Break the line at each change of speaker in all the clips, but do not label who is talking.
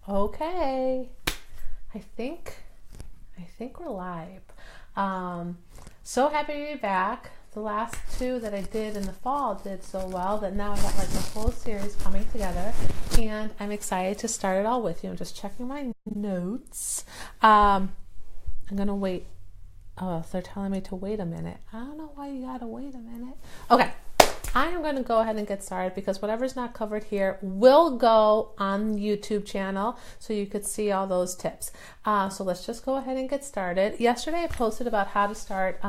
Okay, I think we're live. So happy to be back. The last two that I did in the fall did so well that now I got like the whole series coming together, and I'm excited to start it all with you. I'm just checking my notes. I'm gonna wait. Oh, they're telling me to wait a minute. I don't know why you gotta wait a minute. Okay. I am going to go ahead and get started because whatever's not covered here will go on the YouTube channel so you could see all those tips. So let's just go ahead and get started. Yesterday I posted about how to start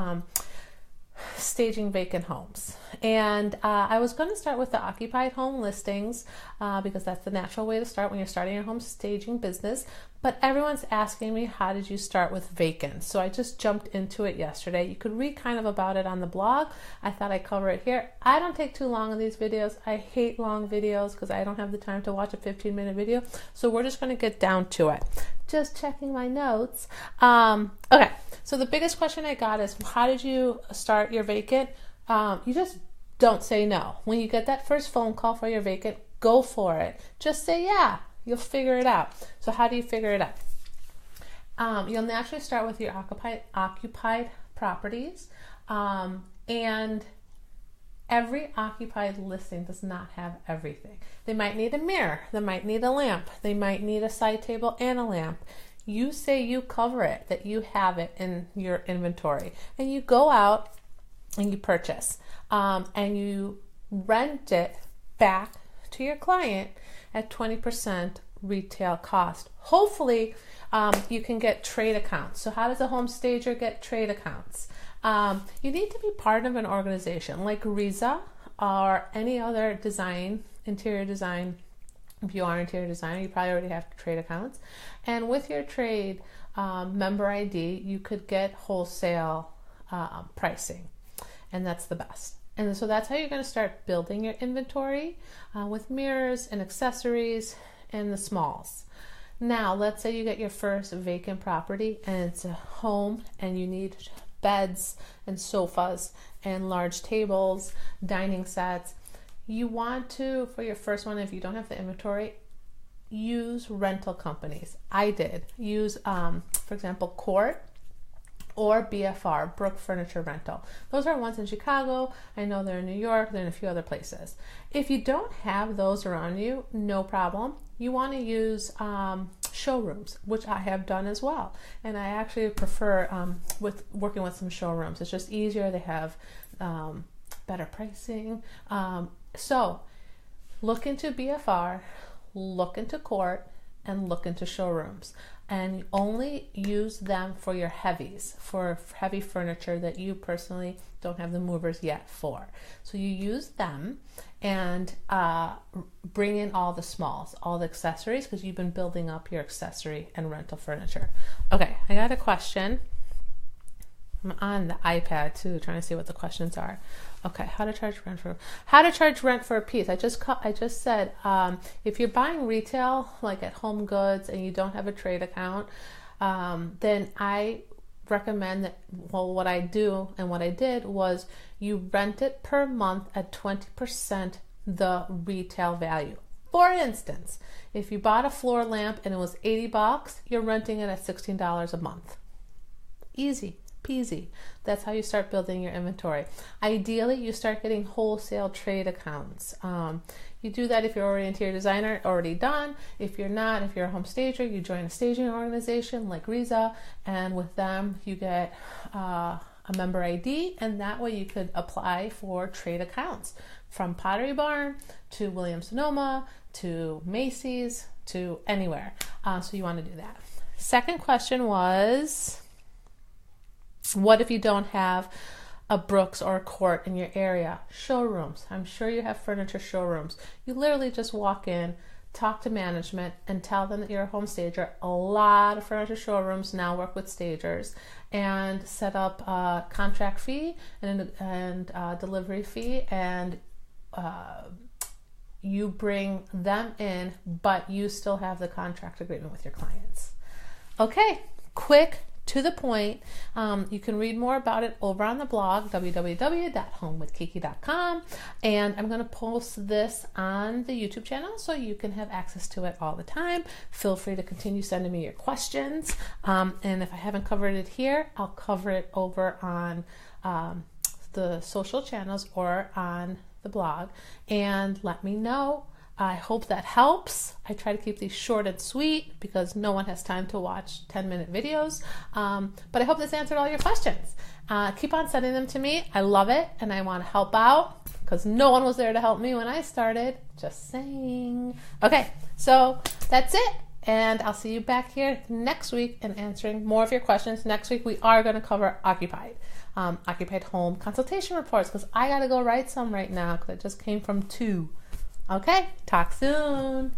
staging vacant homes. And I was going to start with the occupied home listings because that's the natural way to start when you're starting your home staging business. But everyone's asking me, how did you start with vacant? So I just jumped into it yesterday. You could read kind of about it on the blog. I thought I'd cover it here. I don't take too long in these videos. I hate long videos because I don't have the time to watch a 15-minute video. So we're just going to get down to it. Just checking my notes. Okay, so the biggest question I got is, how did you start your vacant? You just don't say no. When you get that first phone call for your vacant, go for it. Just say yeah. You'll figure it out. So how do you figure it out? You'll naturally start with your occupied properties, and every occupied listing does not have everything. They might need a mirror, they might need a lamp, they might need a side table and a lamp. You say you cover it, that you have it in your inventory, and you go out and you purchase, and you rent it back to your client at 20% retail cost. Hopefully, you can get trade accounts. So how does a home stager get trade accounts? You need to be part of an organization like RISA or any other interior design. If you are an interior designer, you probably already have trade accounts. And with your trade member ID, you could get wholesale pricing, and that's the best. And so that's how you're going to start building your inventory with mirrors and accessories and the smalls. Now, let's say you get your first vacant property and it's a home and you need beds and sofas and large tables, dining sets. You want to, for your first one, if you don't have the inventory, use rental companies. I did use, for example, Court or BFR, Brook Furniture Rental. Those are ones in Chicago. I know they're in New York. They're in a few other places. If you don't have those around you, no problem. You want to use showrooms, which I have done as well. And I actually prefer with working with some showrooms. It's just easier. They have better pricing. So look into BFR, look into Court, and look into showrooms. And only use them for your heavies, for heavy furniture that you personally don't have the movers yet for. So you use them and bring in all the smalls, all the accessories, because you've been building up your accessory and rental furniture. Okay, I got a question. I'm on the iPad too, trying to see what the questions are. Okay, how to charge rent for a piece. I just said if you're buying retail, like at Home Goods, and you don't have a trade account, then I recommend that. Well, what I do and what I did was you rent it per month at 20% the retail value. For instance, if you bought a floor lamp and it was $80, you're renting it at $16 a month. Easy peasy. That's how you start building your inventory. Ideally, you start getting wholesale trade accounts. You do that if you're already an interior designer, already done. If you're not, if you're a home stager, you join a staging organization like RISA, and with them you get a member ID, and that way you could apply for trade accounts from Pottery Barn to Williams-Sonoma to Macy's to anywhere. So you want to do that. Second question was, what if you don't have a Brooks or a Court in your area? Showrooms. I'm sure you have furniture showrooms. You literally just walk in, talk to management, and tell them that you're a home stager. A lot of furniture showrooms now work with stagers and set up a contract fee and delivery fee, and you bring them in, but you still have the contract agreement with your clients. Okay, quick to the point. You can read more about it over on the blog, www.homewithkiki.com. And I'm going to post this on the YouTube channel so you can have access to it all the time. Feel free to continue sending me your questions. And if I haven't covered it here, I'll cover it over on the social channels or on the blog. And let me know. I hope that helps. I try to keep these short and sweet because no one has time to watch 10-minute videos. But I hope this answered all your questions. Keep on sending them to me. I love it and I want to help out because no one was there to help me when I started. Just saying. Okay, so that's it. And I'll see you back here next week and answering more of your questions. Next week we are going to cover occupied home consultation reports because I got to go write some right now because I just came from 2. Okay, talk soon.